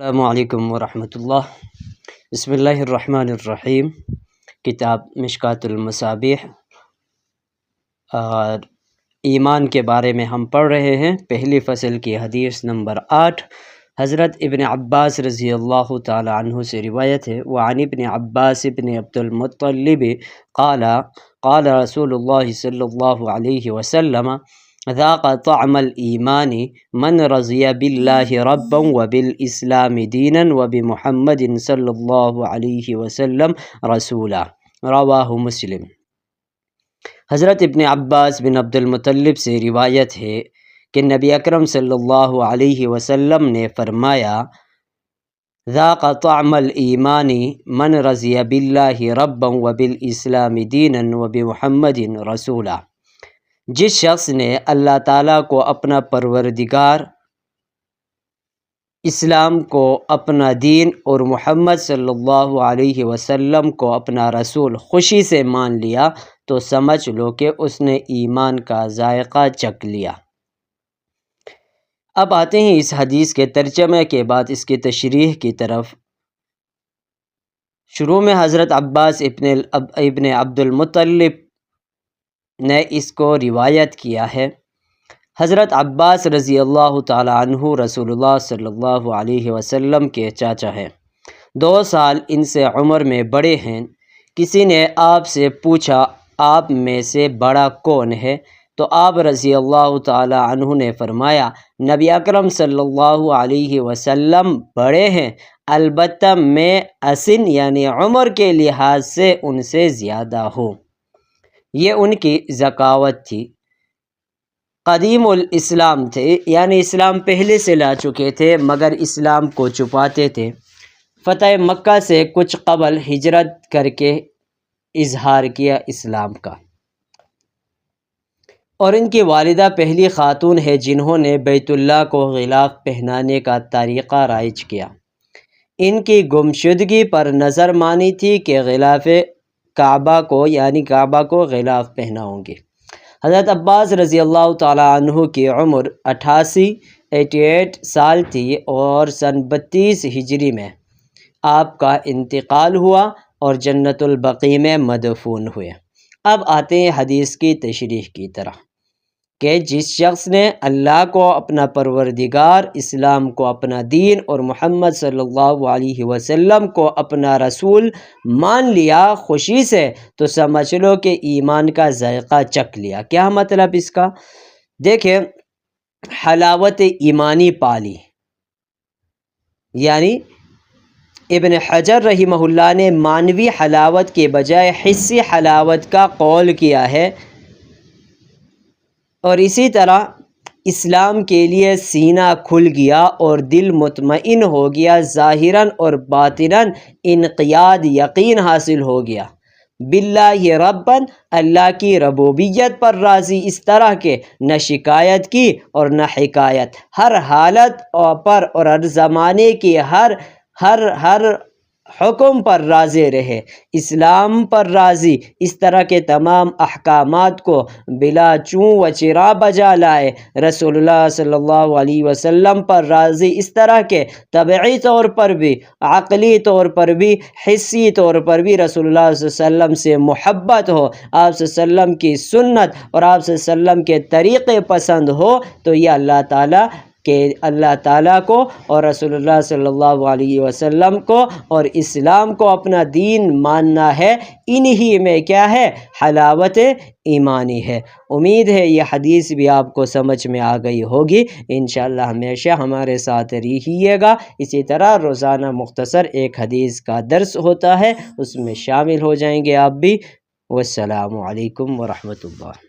السلام علیکم ورحمۃ اللہ۔ بسم اللہ الرحمن الرحیم۔ کتاب مشکوٰۃ المصابیح اور ایمان کے بارے میں ہم پڑھ رہے ہیں۔ پہلی فصل کی حدیث نمبر 8 حضرت ابن عباس رضی اللہ تعالی عنہ سے روایت ہے۔ وعن ابن عباس ابن عبد المطلب قال قال رسول اللہ صلی اللہ علیہ وسلم ذاق طعم الایمان من رضی باللہ ربا وبالاسلام دینا وبمحمد صلی اللہ علیہ وسلم رسولا، رواہ مسلم۔ حضرت ابن عباس بن عبد المطلب سے روایت ہے کہ نبی اکرم صلی اللہ علیہ وسلم نے فرمایا، ذاق طعم الایمان من رضی باللہ ربا وبالاسلام دینا وبمحمد رسولا، جس شخص نے اللہ تعالیٰ کو اپنا پروردگار، اسلام کو اپنا دین اور محمد صلی اللہ علیہ وسلم کو اپنا رسول خوشی سے مان لیا تو سمجھ لو کہ اس نے ایمان کا ذائقہ چکھ لیا۔ اب آتے ہیں اس حدیث کے ترجمے کے بعد اس کی تشریح کی طرف۔ شروع میں حضرت عباس ابن عبد المطلب نے اس کو روایت کیا ہے۔ حضرت عباس رضی اللہ تعالی عنہ رسول اللہ صلی اللہ علیہ وسلم کے چاچا ہیں، 2 سال ان سے عمر میں بڑے ہیں۔ کسی نے آپ سے پوچھا، آپ میں سے بڑا کون ہے؟ تو آپ رضی اللہ تعالی عنہ نے فرمایا، نبی اکرم صلی اللہ علیہ وسلم بڑے ہیں، البتہ میں اسن یعنی عمر کے لحاظ سے ان سے زیادہ ہوں۔ یہ ان کی ذکاوت تھی۔ قدیم الاسلام تھے، یعنی اسلام پہلے سے لا چکے تھے مگر اسلام کو چھپاتے تھے۔ فتح مکہ سے کچھ قبل ہجرت کر کے اظہار کیا اسلام کا، اور ان کی والدہ پہلی خاتون ہے جنہوں نے بیت اللہ کو غلاف پہنانے کا طریقہ رائج کیا۔ ان کی گمشدگی پر نظر مانی تھی کہ غلاف کعبہ کو یعنی کعبہ کو غلاف پہناؤں گے۔ حضرت عباس رضی اللہ تعالی عنہ کی عمر 88 سال تھی اور سن 32 ہجری میں آپ کا انتقال ہوا اور جنت البقیع میں مدفون ہوئے۔ اب آتے ہیں حدیث کی تشریح کی طرح کہ جس شخص نے اللہ کو اپنا پروردگار، اسلام کو اپنا دین اور محمد صلی اللہ علیہ وسلم کو اپنا رسول مان لیا خوشی سے تو سمجھ لو کہ ایمان کا ذائقہ چکھ لیا۔ کیا مطلب اس کا؟ دیکھیں، حلاوت ایمانی پالی، یعنی ابن حجر رحمہ اللہ نے معنوی حلاوت کے بجائے حسی حلاوت کا قول کیا ہے، اور اسی طرح اسلام کے لیے سینہ کھل گیا اور دل مطمئن ہو گیا، ظاہراً اور باطناً انقیاد یقین حاصل ہو گیا۔ باللہ رباً، اللہ کی ربوبیت پر راضی، اس طرح کہ نہ شکایت کی اور نہ حکایت، ہر حالت پر اور ہر زمانے کی ہر حکم پر راضی رہے، اسلام پر راضی، اس طرح کے تمام احکامات کو بلا چوں و چرا بجا لائے، رسول اللہ صلی اللہ علیہ وسلم پر راضی، اس طرح کے طبعی طور پر بھی، عقلی طور پر بھی، حسی طور پر بھی رسول اللہ صلی اللہ علیہ وسلم سے محبت ہو، آپ صلی اللہ علیہ وسلم کی سنت اور آپ صلی اللہ علیہ وسلم کے طریقے پسند ہو، تو یہ اللہ تعالیٰ کو اور رسول اللہ صلی اللہ علیہ وسلم کو اور اسلام کو اپنا دین ماننا ہے۔ انہی میں کیا ہے؟ حلاوت ایمانی ہے۔ امید ہے یہ حدیث بھی آپ کو سمجھ میں آ گئی ہوگی۔ انشاءاللہ ہمیشہ ہمارے ساتھ رہیے گا۔ اسی طرح روزانہ مختصر ایک حدیث کا درس ہوتا ہے، اس میں شامل ہو جائیں گے آپ بھی۔ والسلام علیکم ورحمۃ اللہ۔